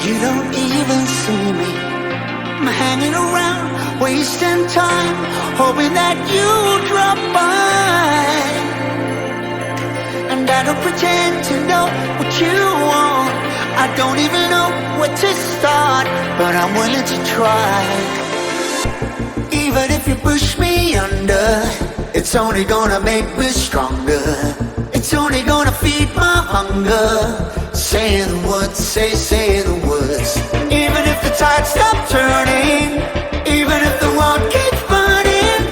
You don't even see me. I'm hanging around, wasting time, hoping that you drop by. And I don't pretend to know what you want. I don't even know where to start, but I'm willing to try. Even if you push me under, it's only gonna make me stronger. It's only gonna feed my hunger. Say the words, say the words. Even if the tide stops turning, even if the world keeps burning,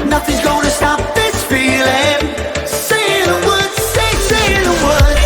nothing's gonna stop this feeling. Say the words, say the words.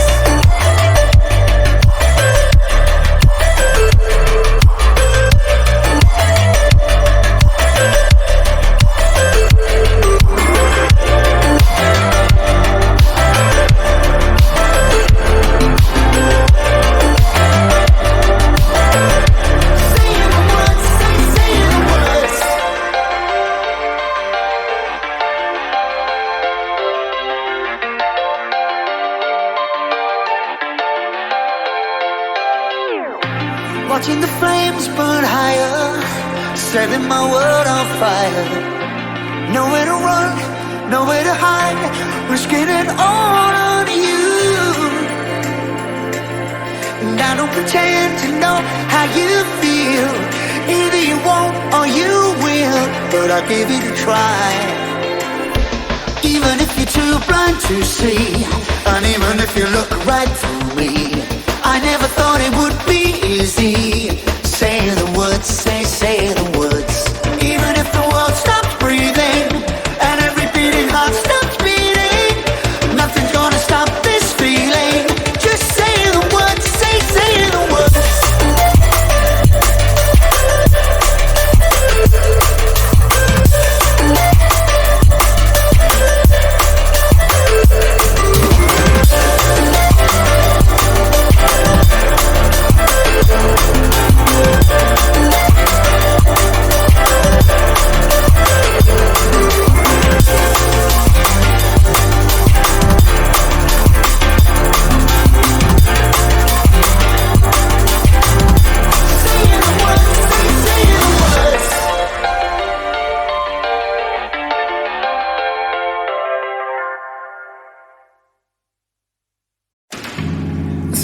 Watching the flames burn higher, setting my world on fire. Nowhere to run, nowhere to hide, risking it all on you. And I don't pretend to know how you feel. Either you won't or you will, but I'll give it a try. Even if you're too blind to see, and even if you look right through me, I never thought it would be easy. Say the words, say the words. Even if the world stops breathing and every beating heart stops beating, nothing's gonna stop this feeling. Just say the words, say the words.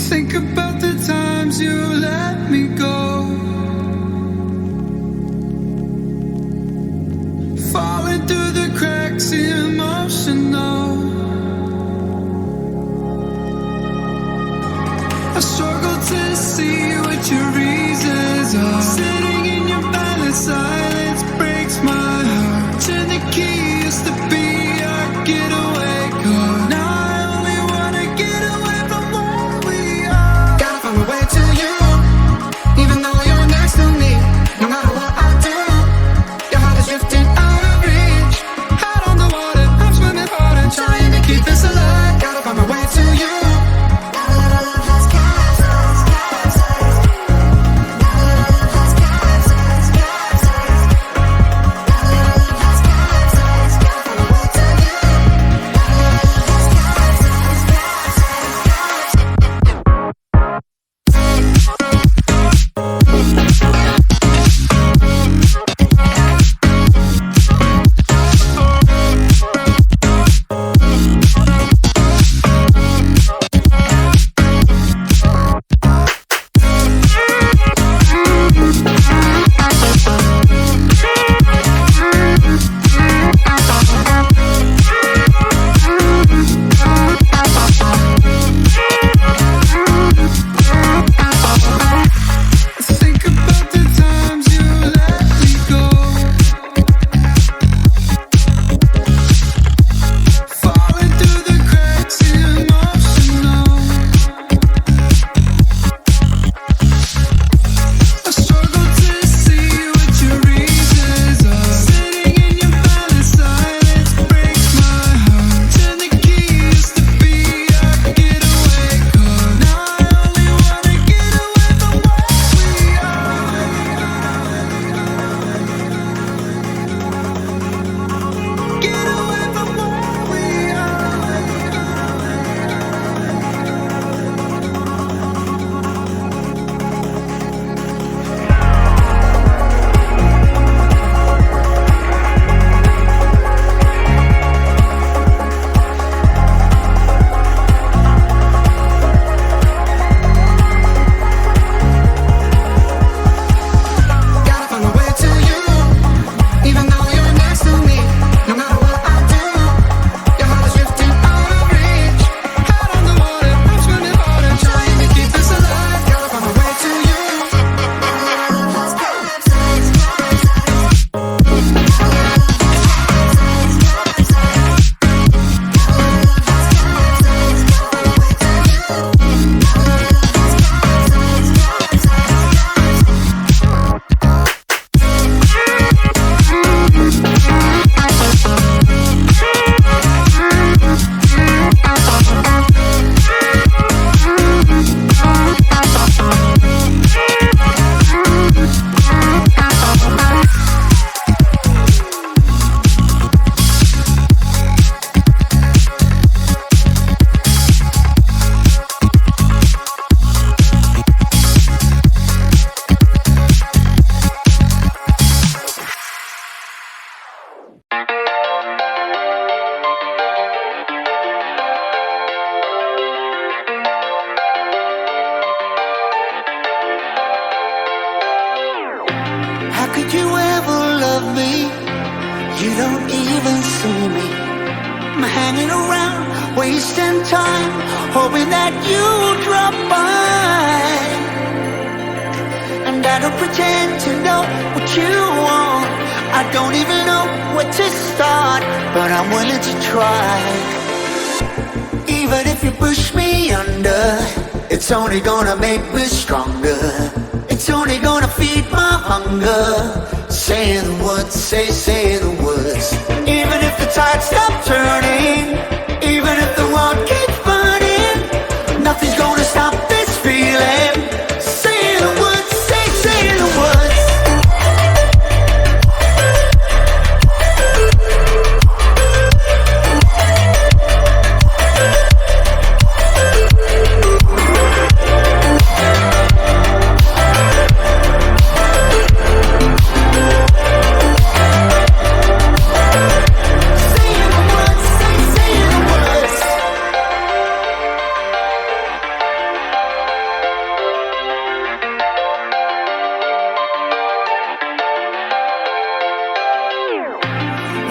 Think about the times you let me go, falling through the cracks, emotional. I struggle to see what your reasons are. Sitting in your violent silence breaks my heart. Turn the key, used to be our getaway car. Now I only wanna get away from where we are. Gotta find my way to you, even though you're next to me. No matter what I do, your heart is drifting out of reach. Head on the water, I'm swimming hard and trying to keep this alive. Gotta find my way to you. don't even see me. I'm hanging around, wasting time, hoping that you'll drop by. And I don't pretend to know what you want. I don't even know where to start, but I'm willing to try. Even if you push me under, it's only gonna make me stronger. It's only gonna feed my hunger. Say the words, say the words. Even if the tide stops turning, even if the world keeps burning, nothing's gonna stop this feeling. Say the words, say the words.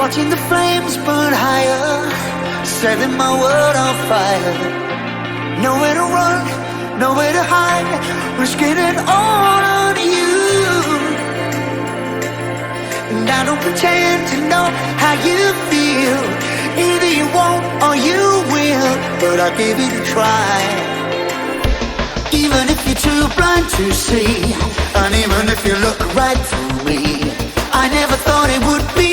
Watching the flames burn higher, setting my world on fire. Nowhere to run, nowhere to hide, risking it all on you. And I don't pretend to know how you feel. Either you won't or you will, but I'll give it a try. Even if you're too blind to see, and even if you look right through me, I never thought it would be